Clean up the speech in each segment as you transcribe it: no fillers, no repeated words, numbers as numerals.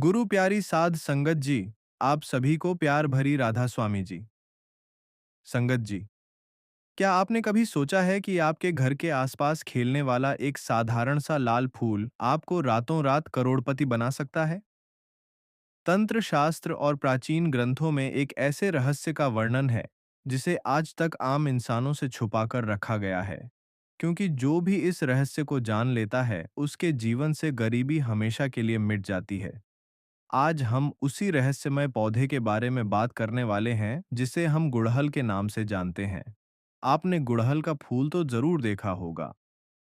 गुरु प्यारी साध संगत जी, आप सभी को प्यार भरी राधा स्वामी जी। संगत जी, क्या आपने कभी सोचा है कि आपके घर के आसपास खेलने वाला एक साधारण सा लाल फूल आपको रातों रात करोड़पति बना सकता है? तंत्र शास्त्र और प्राचीन ग्रंथों में एक ऐसे रहस्य का वर्णन है जिसे आज तक आम इंसानों से छुपाकर रखा गया है, क्योंकि जो भी इस रहस्य को जान लेता है उसके जीवन से गरीबी हमेशा के लिए मिट जाती है। आज हम उसी रहस्यमय पौधे के बारे में बात करने वाले हैं जिसे हम गुड़हल के नाम से जानते हैं। आपने गुड़हल का फूल तो जरूर देखा होगा।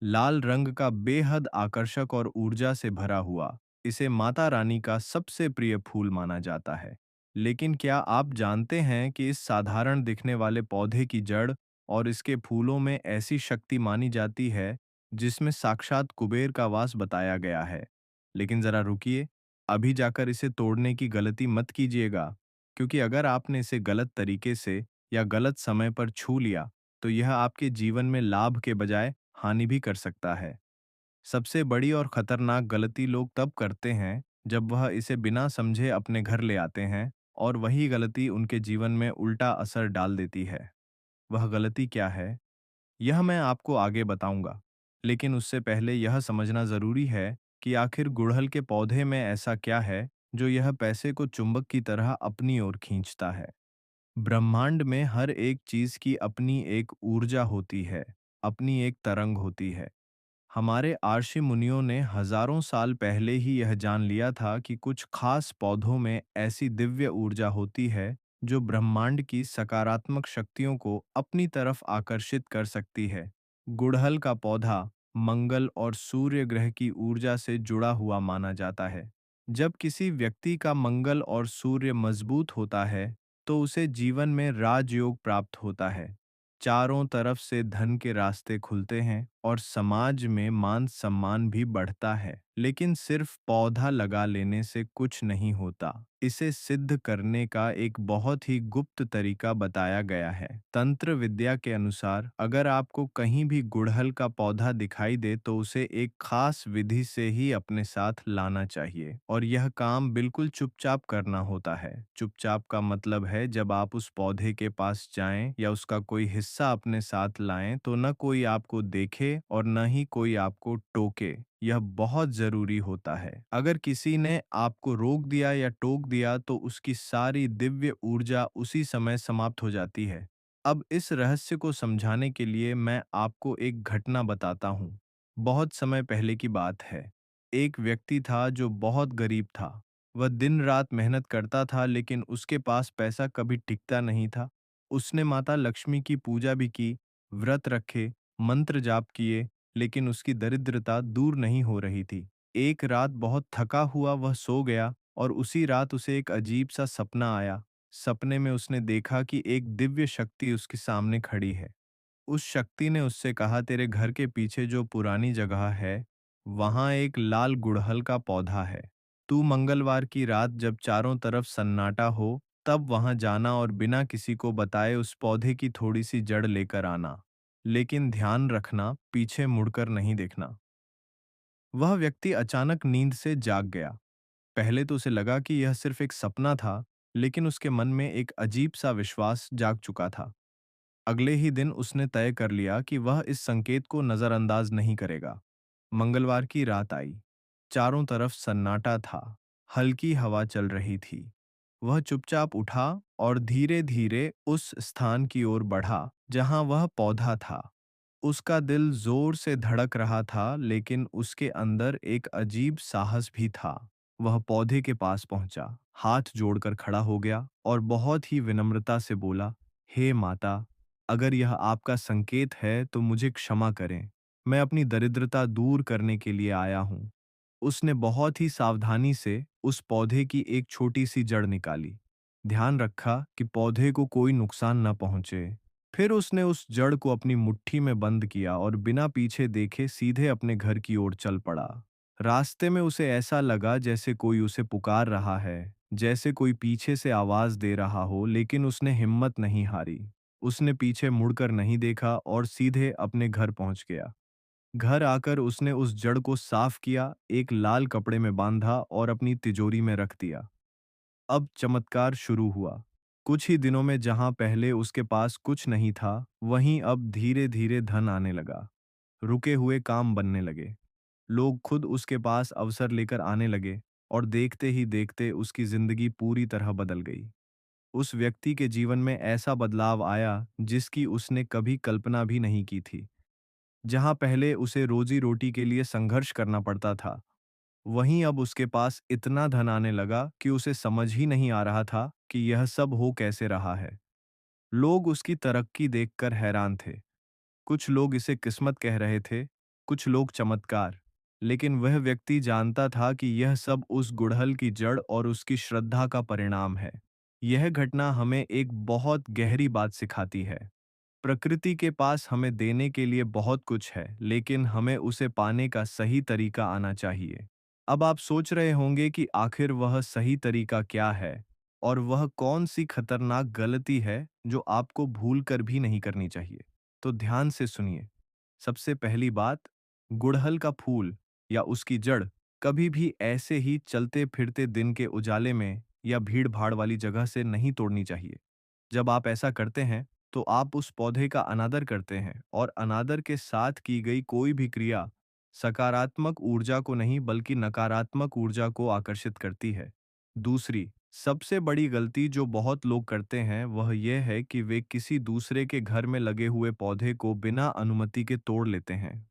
लाल रंग का, बेहद आकर्षक और ऊर्जा से भरा हुआ, इसे माता रानी का सबसे प्रिय फूल माना जाता है। लेकिन क्या आप जानते हैं कि इस साधारण दिखने वाले पौधे की जड़ और इसके फूलों में ऐसी शक्ति मानी जाती है जिसमें साक्षात कुबेर का वास बताया गया है। लेकिन जरा रुकिए, अभी जाकर इसे तोड़ने की गलती मत कीजिएगा, क्योंकि अगर आपने इसे गलत तरीके से या गलत समय पर छू लिया तो यह आपके जीवन में लाभ के बजाय हानि भी कर सकता है। सबसे बड़ी और खतरनाक गलती लोग तब करते हैं जब वह इसे बिना समझे अपने घर ले आते हैं, और वही गलती उनके जीवन में उल्टा असर डाल देती है। वह गलती क्या है, यह मैं आपको आगे बताऊंगा। लेकिन उससे पहले यह समझना जरूरी है कि आखिर गुड़हल के पौधे में ऐसा क्या है जो यह पैसे को चुंबक की तरह अपनी ओर खींचता है। ब्रह्मांड में हर एक चीज की अपनी एक ऊर्जा होती है, अपनी एक तरंग होती है। हमारे आर्षि मुनियों ने हजारों साल पहले ही यह जान लिया था कि कुछ खास पौधों में ऐसी दिव्य ऊर्जा होती है जो ब्रह्मांड की सकारात्मक शक्तियों को अपनी तरफ आकर्षित कर सकती है। गुड़हल का पौधा मंगल और सूर्य ग्रह की ऊर्जा से जुड़ा हुआ माना जाता है। जब किसी व्यक्ति का मंगल और सूर्य मजबूत होता है तो उसे जीवन में राजयोग प्राप्त होता है। चारों तरफ से धन के रास्ते खुलते हैं और समाज में मान सम्मान भी बढ़ता है। लेकिन सिर्फ पौधा लगा लेने से कुछ नहीं होता, इसे सिद्ध करने का एक बहुत ही गुप्त तरीका बताया गया है। तंत्र विद्या के अनुसार अगर आपको कहीं भी गुड़हल का पौधा दिखाई दे तो उसे एक खास विधि से ही अपने साथ लाना चाहिए, और यह काम बिल्कुल चुपचाप करना होता है। चुपचाप का मतलब है जब आप उस पौधे के पास जाएं या उसका कोई हिस्सा अपने साथ लाएं तो न कोई आपको देखे और न ही कोई आपको टोके। यह बहुत जरूरी होता है। अगर किसी ने आपको रोक दिया या टोक दिया तो उसकी सारी दिव्य ऊर्जा उसी समय समाप्त हो जाती है। अब इस रहस्य को समझाने के लिए मैं आपको एक घटना बताता हूँ। बहुत समय पहले की बात है। एक व्यक्ति था जो बहुत गरीब था। वह दिन रात मेहनत करता था, लेकिन उसके पास पैसा कभी टिकता नहीं था। उसने माता लक्ष्मी की पूजा भी की, व्रत रखे, मंत्र जाप किए, लेकिन उसकी दरिद्रता दूर नहीं हो रही थी। एक रात बहुत थका हुआ वह सो गया और उसी रात उसे एक अजीब सा सपना आया। सपने में उसने देखा कि एक दिव्य शक्ति उसके सामने खड़ी है। उस शक्ति ने उससे कहा, तेरे घर के पीछे जो पुरानी जगह है, वहां एक लाल गुड़हल का पौधा है। तू मंगलवार की रात जब चारों तरफ सन्नाटा हो तब वहां जाना और बिना किसी को बताए उस पौधे की थोड़ी सी जड़ लेकर आना। लेकिन ध्यान रखना, पीछे मुड़कर नहीं देखना। वह व्यक्ति अचानक नींद से जाग गया। पहले तो उसे लगा कि यह सिर्फ एक सपना था, लेकिन उसके मन में एक अजीब सा विश्वास जाग चुका था। अगले ही दिन उसने तय कर लिया कि वह इस संकेत को नजरअंदाज नहीं करेगा। मंगलवार की रात आई। चारों तरफ सन्नाटा था। हल्की हवा चल रही थी। वह चुपचाप उठा और धीरे धीरे उस स्थान की ओर बढ़ा जहां वह पौधा था। उसका दिल जोर से धड़क रहा था, लेकिन उसके अंदर एक अजीब साहस भी था। वह पौधे के पास पहुंचा, हाथ जोड़कर खड़ा हो गया और बहुत ही विनम्रता से बोला, हे माता, अगर यह आपका संकेत है तो मुझे क्षमा करें। मैं अपनी दरिद्रता दूर करने के लिए आया हूँ। उसने बहुत ही सावधानी से उस पौधे की एक छोटी सी जड़ निकाली। ध्यान रखा कि पौधे को कोई नुकसान न पहुंचे। फिर उसने उस जड़ को अपनी मुट्ठी में बंद किया और बिना पीछे देखे सीधे अपने घर की ओर चल पड़ा। रास्ते में उसे ऐसा लगा जैसे कोई उसे पुकार रहा है, जैसे कोई पीछे से आवाज दे रहा हो, लेकिन उसने हिम्मत नहीं हारी। उसने पीछे मुड़कर नहीं देखा और सीधे अपने घर पहुंच गया। घर आकर उसने उस जड़ को साफ किया, एक लाल कपड़े में बांधा और अपनी तिजोरी में रख दिया। अब चमत्कार शुरू हुआ। कुछ ही दिनों में जहां पहले उसके पास कुछ नहीं था, वहीं अब धीरे-धीरे धन आने लगा। रुके हुए काम बनने लगे। लोग खुद उसके पास अवसर लेकर आने लगे और देखते ही देखते उसकी जिंदगी पूरी तरह बदल गई। उस व्यक्ति के जीवन में ऐसा बदलाव आया जिसकी उसने कभी कल्पना भी नहीं की थी। जहां पहले उसे रोजी-रोटी के लिए संघर्ष करना पड़ता था, वहीं अब उसके पास इतना धन आने लगा कि उसे समझ ही नहीं आ रहा था कि यह सब हो कैसे रहा है। लोग उसकी तरक्की देखकर हैरान थे। कुछ लोग इसे किस्मत कह रहे थे, कुछ लोग चमत्कार। लेकिन वह व्यक्ति जानता था कि यह सब उस गुड़हल की जड़ और उसकी श्रद्धा का परिणाम है। यह घटना हमें एक बहुत गहरी बात सिखाती है। प्रकृति के पास हमें देने के लिए बहुत कुछ है, लेकिन हमें उसे पाने का सही तरीका आना चाहिए। अब आप सोच रहे होंगे कि आखिर वह सही तरीका क्या है और वह कौन सी खतरनाक गलती है जो आपको भूल कर भी नहीं करनी चाहिए। तो ध्यान से सुनिए। सबसे पहली बात, गुड़हल का फूल या उसकी जड़ कभी भी ऐसे ही चलते फिरते दिन के उजाले में या भीड़ भाड़ वाली जगह से नहीं तोड़नी चाहिए। जब आप ऐसा करते हैं, तो आप उस पौधे का अनादर करते हैं और अनादर के साथ की गई कोई भी क्रिया सकारात्मक ऊर्जा को नहीं बल्कि नकारात्मक ऊर्जा को आकर्षित करती है। दूसरी, सबसे बड़ी गलती जो बहुत लोग करते हैं वह यह है कि वे किसी दूसरे के घर में लगे हुए पौधे को बिना अनुमति के तोड़ लेते हैं।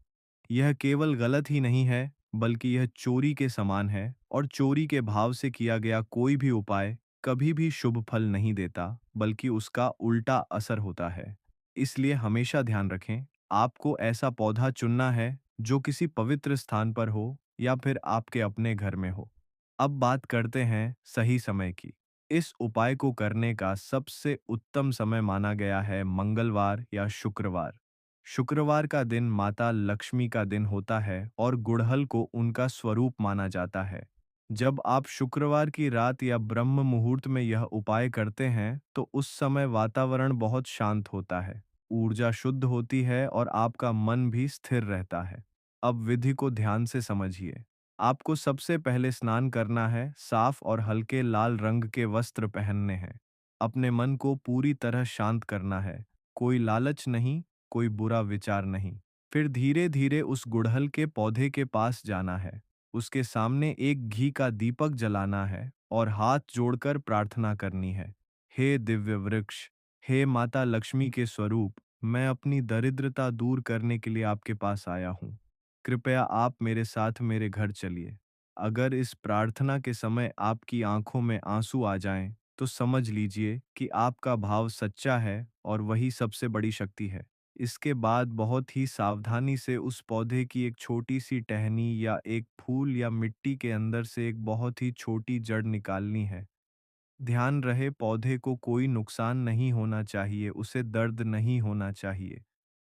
यह केवल गलत ही नहीं है, बल्कि यह चोरी के समान है और चोरी के भाव से किया गया कोई भी उपाय कभी भी शुभ फल नहीं देता, बल्कि उसका उल्टा असर होता है। इसलिए हमेशा ध्यान रखें, आपको ऐसा पौधा चुनना है जो किसी पवित्र स्थान पर हो या फिर आपके अपने घर में हो। अब बात करते हैं सही समय की। इस उपाय को करने का सबसे उत्तम समय माना गया है मंगलवार या शुक्रवार। शुक्रवार का दिन माता लक्ष्मी का दिन होता है और गुड़हल को उनका स्वरूप माना जाता है। जब आप शुक्रवार की रात या ब्रह्म मुहूर्त में यह उपाय करते हैं, तो उस समय वातावरण बहुत शांत होता है, ऊर्जा शुद्ध होती है और आपका मन भी स्थिर रहता है। अब विधि को ध्यान से समझिए। आपको सबसे पहले स्नान करना है, साफ और हल्के लाल रंग के वस्त्र पहनने हैं। अपने मन को पूरी तरह शांत करना है। कोई लालच नहीं, कोई बुरा विचार नहीं। फिर धीरे धीरे उस गुड़हल के पौधे के पास जाना है। उसके सामने एक घी का दीपक जलाना है और हाथ जोड़कर प्रार्थना करनी है। हे दिव्य वृक्ष, हे माता लक्ष्मी के स्वरूप, मैं अपनी दरिद्रता दूर करने के लिए आपके पास आया हूँ। कृपया आप मेरे साथ मेरे घर चलिए। अगर इस प्रार्थना के समय आपकी आंखों में आंसू आ जाएं, तो समझ लीजिए कि आपका भाव सच्चा है और वही सबसे बड़ी शक्ति है। इसके बाद बहुत ही सावधानी से उस पौधे की एक छोटी सी टहनी या एक फूल या मिट्टी के अंदर से एक बहुत ही छोटी जड़ निकालनी है। ध्यान रहे, पौधे को कोई नुकसान नहीं होना चाहिए, उसे दर्द नहीं होना चाहिए।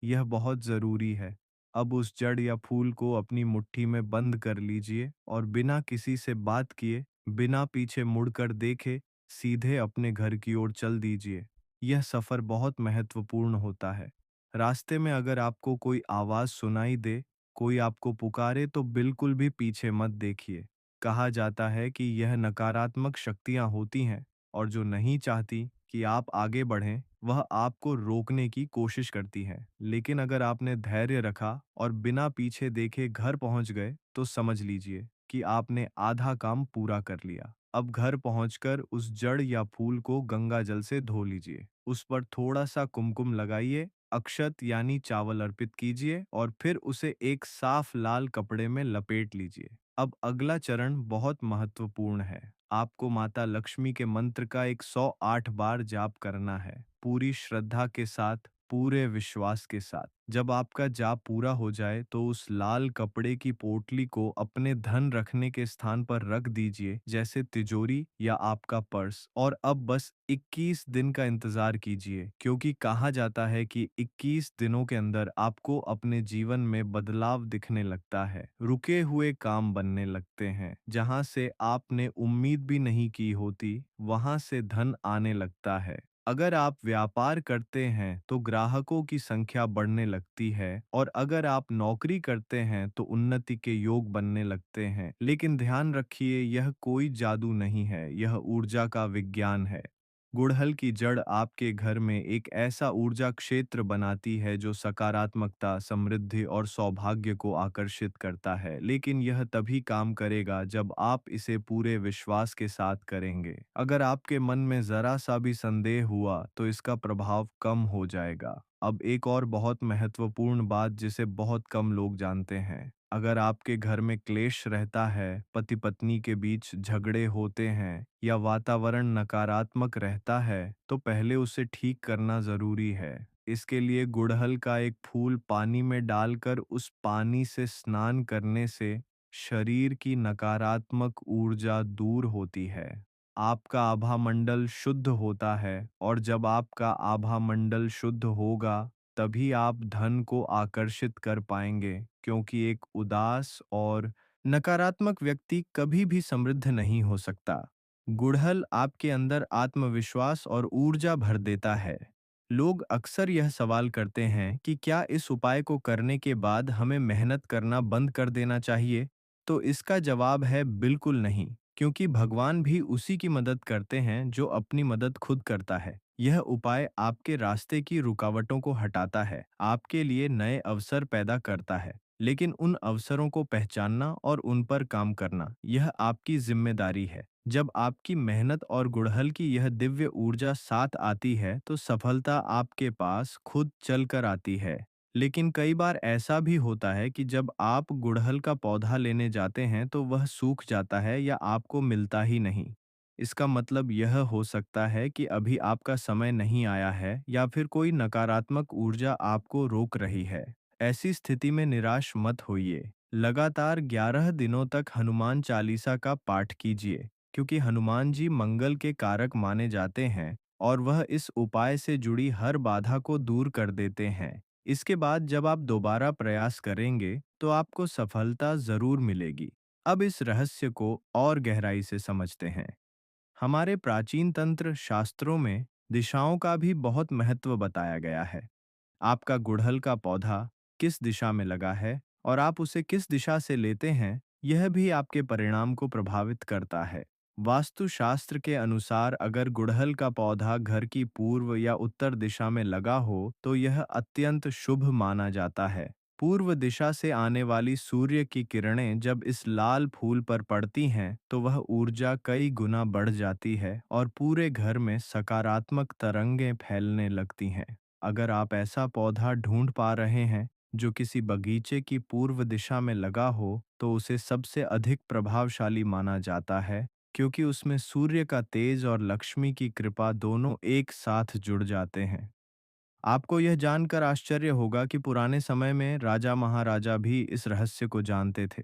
यह बहुत ज़रूरी है। अब उस जड़ या फूल को अपनी मुट्ठी में बंद कर लीजिए और बिना किसी से बात किए, बिना पीछे मुड़कर देखे, सीधे अपने घर की ओर चल दीजिए। यह सफ़र बहुत महत्वपूर्ण होता है। रास्ते में अगर आपको कोई आवाज़ सुनाई दे, कोई आपको पुकारे, तो बिल्कुल भी पीछे मत देखिए। कहा जाता है कि यह नकारात्मक शक्तियाँ होती हैं और जो नहीं चाहती कि आप आगे बढ़ें, वह आपको रोकने की कोशिश करती है। लेकिन अगर आपने धैर्य रखा और बिना पीछे देखे घर पहुंच गए, तो समझ लीजिए कि आपने आधा काम पूरा कर लिया। अब घर पहुंचकर उस जड़ या फूल को गंगा जल से धो लीजिए। उस पर थोड़ा सा कुमकुम लगाइए, अक्षत यानी चावल अर्पित कीजिए और फिर उसे एक साफ लाल कपड़े में लपेट लीजिए। अब अगला चरण बहुत महत्वपूर्ण है। आपको माता लक्ष्मी के मंत्र का 108 बार जाप करना है, पूरी श्रद्धा के साथ, पूरे विश्वास के साथ। जब आपका जाप पूरा हो जाए, तो उस लाल कपड़े की पोटली को अपने धन रखने के स्थान पर रख दीजिए, जैसे तिजोरी या आपका पर्स। और अब बस 21 दिन का इंतजार कीजिए, क्योंकि कहा जाता है कि 21 दिनों के अंदर आपको अपने जीवन में बदलाव दिखने लगता है। रुके हुए काम बनने लगते हैं। जहां से आपने उम्मीद भी नहीं की होती, वहां से धन आने लगता है। अगर आप व्यापार करते हैं तो ग्राहकों की संख्या बढ़ने लगती है और अगर आप नौकरी करते हैं तो उन्नति के योग बनने लगते हैं। लेकिन ध्यान रखिए, यह कोई जादू नहीं है, यह ऊर्जा का विज्ञान है। गुड़हल की जड़ आपके घर में एक ऐसा ऊर्जा क्षेत्र बनाती है जो सकारात्मकता, समृद्धि और सौभाग्य को आकर्षित करता है। लेकिन यह तभी काम करेगा जब आप इसे पूरे विश्वास के साथ करेंगे। अगर आपके मन में जरा सा भी संदेह हुआ तो इसका प्रभाव कम हो जाएगा। अब एक और बहुत महत्वपूर्ण बात जिसे बहुत कम लोग जानते हैं। अगर आपके घर में क्लेश रहता है, पति पत्नी के बीच झगड़े होते हैं या वातावरण नकारात्मक रहता है, तो पहले उसे ठीक करना जरूरी है। इसके लिए गुड़हल का एक फूल पानी में डालकर उस पानी से स्नान करने से शरीर की नकारात्मक ऊर्जा दूर होती है। आपका आभा मंडल शुद्ध होता है और जब आपका आभा मंडल शुद्ध होगा, तभी आप धन को आकर्षित कर पाएंगे, क्योंकि एक उदास और नकारात्मक व्यक्ति कभी भी समृद्ध नहीं हो सकता। गुड़हल आपके अंदर आत्मविश्वास और ऊर्जा भर देता है। लोग अक्सर यह सवाल करते हैं कि क्या इस उपाय को करने के बाद हमें मेहनत करना बंद कर देना चाहिए? तो इसका जवाब है बिल्कुल नहीं, क्योंकि भगवान भी उसी की मदद करते हैं जो अपनी मदद खुद करता है। यह उपाय आपके रास्ते की रुकावटों को हटाता है, आपके लिए नए अवसर पैदा करता है। लेकिन उन अवसरों को पहचानना और उन पर काम करना, यह आपकी जिम्मेदारी है। जब आपकी मेहनत और गुड़हल की यह दिव्य ऊर्जा साथ आती है, तो सफलता आपके पास खुद चलकर आती है। लेकिन कई बार ऐसा भी होता है कि जब आप गुड़हल का पौधा लेने जाते हैं तो वह सूख जाता है या आपको मिलता ही नहीं। इसका मतलब यह हो सकता है कि अभी आपका समय नहीं आया है या फिर कोई नकारात्मक ऊर्जा आपको रोक रही है। ऐसी स्थिति में निराश मत होइए। लगातार 11 दिनों तक हनुमान चालीसा का पाठ कीजिए, क्योंकि हनुमान जी मंगल के कारक माने जाते हैं और वह इस उपाय से जुड़ी हर बाधा को दूर कर देते हैं। इसके बाद जब आप दोबारा प्रयास करेंगे तो आपको सफलता जरूर मिलेगी। अब इस रहस्य को और गहराई से समझते हैं। हमारे प्राचीन तंत्र शास्त्रों में दिशाओं का भी बहुत महत्व बताया गया है। आपका गुड़हल का पौधा किस दिशा में लगा है और आप उसे किस दिशा से लेते हैं, यह भी आपके परिणाम को प्रभावित करता है। वास्तुशास्त्र के अनुसार अगर गुड़हल का पौधा घर की पूर्व या उत्तर दिशा में लगा हो तो यह अत्यंत शुभ माना जाता है। पूर्व दिशा से आने वाली सूर्य की किरणें जब इस लाल फूल पर पड़ती हैं तो वह ऊर्जा कई गुना बढ़ जाती है और पूरे घर में सकारात्मक तरंगें फैलने लगती हैं। अगर आप ऐसा पौधा ढूंढ पा रहे हैं जो किसी बगीचे की पूर्व दिशा में लगा हो, तो उसे सबसे अधिक प्रभावशाली माना जाता है, क्योंकि उसमें सूर्य का तेज और लक्ष्मी की कृपा दोनों एक साथ जुड़ जाते हैं। आपको यह जानकर आश्चर्य होगा कि पुराने समय में राजा महाराजा भी इस रहस्य को जानते थे।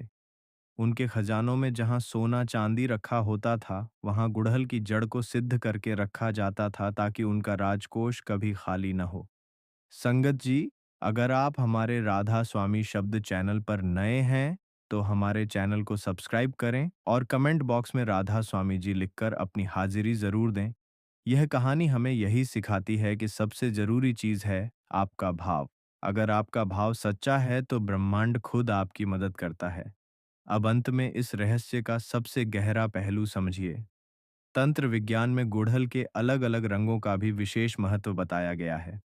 उनके खजानों में जहां सोना चांदी रखा होता था, वहां गुड़हल की जड़ को सिद्ध करके रखा जाता था ताकि उनका राजकोष कभी खाली न हो। संगत जी, अगर आप हमारे राधा स्वामी शब्द चैनल पर नए हैं, तो हमारे चैनल को सब्सक्राइब करें और कमेंट बॉक्स में राधा स्वामी जी लिखकर अपनी हाजिरी जरूर दें। यह कहानी हमें यही सिखाती है कि सबसे जरूरी चीज है आपका भाव। अगर आपका भाव सच्चा है तो ब्रह्मांड खुद आपकी मदद करता है। अब अंत में इस रहस्य का सबसे गहरा पहलू समझिए। तंत्र विज्ञान में गुड़हल के अलग अलग रंगों का भी विशेष महत्व बताया गया है।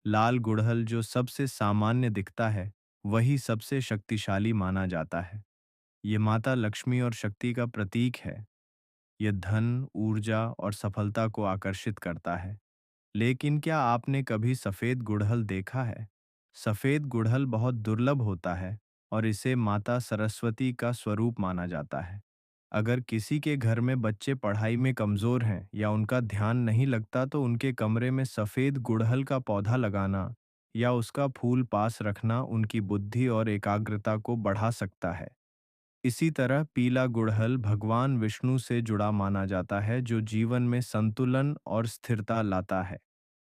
लाल गुड़हल जो सबसे सामान्य दिखता है, वही सबसे शक्तिशाली माना जाता है। ये माता लक्ष्मी और शक्ति का प्रतीक है। यह धन, ऊर्जा और सफलता को आकर्षित करता है। लेकिन क्या आपने कभी सफेद गुड़हल देखा है? सफेद गुड़हल बहुत दुर्लभ होता है और इसे माता सरस्वती का स्वरूप माना जाता है। अगर किसी के घर में बच्चे पढ़ाई में कमजोर हैं या उनका ध्यान नहीं लगता, तो उनके कमरे में सफेद गुड़हल का पौधा लगाना या उसका फूल पास रखना उनकी बुद्धि और एकाग्रता को बढ़ा सकता है। इसी तरह पीला गुड़हल भगवान विष्णु से जुड़ा माना जाता है, जो जीवन में संतुलन और स्थिरता लाता है।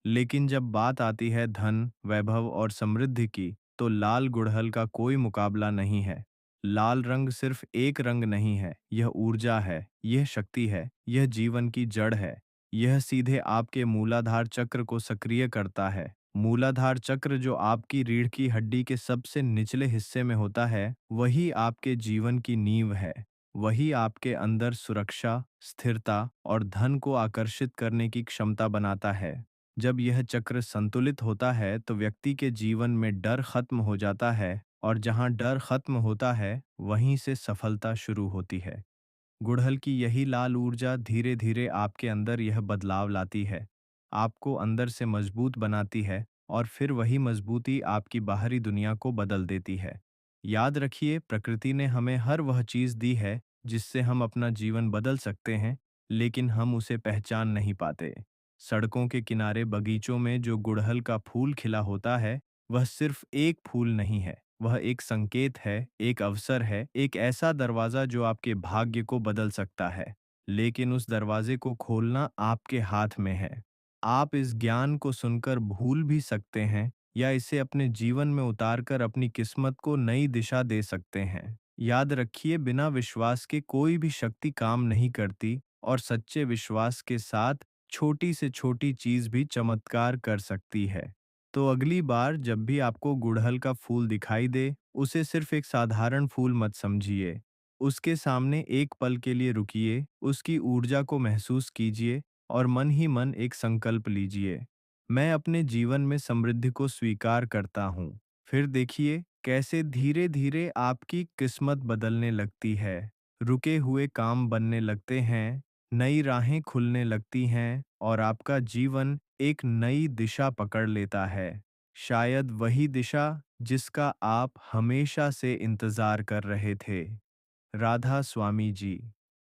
लेकिन जब बात आती है धन, वैभव और समृद्धि की, तो लाल गुड़हल का कोई मुकाबला नहीं है। लाल रंग सिर्फ एक रंग नहीं है, यह ऊर्जा है, यह शक्ति है, यह जीवन की जड़ है। यह सीधे आपके मूलाधार चक्र को सक्रिय करता है। मूलाधार चक्र जो आपकी रीढ़ की हड्डी के सबसे निचले हिस्से में होता है, वही आपके जीवन की नींव है। वही आपके अंदर सुरक्षा, स्थिरता और धन को आकर्षित करने की क्षमता बनाता है। जब यह चक्र संतुलित होता है तो व्यक्ति के जीवन में डर खत्म हो जाता है और जहाँ डर खत्म होता है, वहीं से सफलता शुरू होती है। गुड़हल की यही लाल ऊर्जा धीरे धीरे आपके अंदर यह बदलाव लाती है, आपको अंदर से मजबूत बनाती है और फिर वही मजबूती आपकी बाहरी दुनिया को बदल देती है। याद रखिए, प्रकृति ने हमें हर वह चीज़ दी है जिससे हम अपना जीवन बदल सकते हैं, लेकिन हम उसे पहचान नहीं पाते। सड़कों के किनारे बगीचों में जो गुड़हल का फूल खिला होता है, वह सिर्फ एक फूल नहीं है, वह एक संकेत है, एक अवसर है, एक ऐसा दरवाज़ा जो आपके भाग्य को बदल सकता है। लेकिन उस दरवाजे को खोलना आपके हाथ में है। आप इस ज्ञान को सुनकर भूल भी सकते हैं या इसे अपने जीवन में उतारकर अपनी किस्मत को नई दिशा दे सकते हैं। याद रखिए, बिना विश्वास के कोई भी शक्ति काम नहीं करती और सच्चे विश्वास के साथ छोटी से छोटी चीज़ भी चमत्कार कर सकती है। तो अगली बार जब भी आपको गुड़हल का फूल दिखाई दे, उसे सिर्फ एक साधारण फूल मत समझिए। उसके सामने एक पल के लिए रुकिए, उसकी ऊर्जा को महसूस कीजिए और मन ही मन एक संकल्प लीजिए। मैं अपने जीवन में समृद्धि को स्वीकार करता हूँ। फिर देखिए कैसे धीरे धीरे आपकी किस्मत बदलने लगती है। रुके हुए काम बनने लगते हैं, नई राहें खुलने लगती हैं और आपका जीवन एक नई दिशा पकड़ लेता है। शायद वही दिशा जिसका आप हमेशा से इंतजार कर रहे थे। राधा स्वामी जी।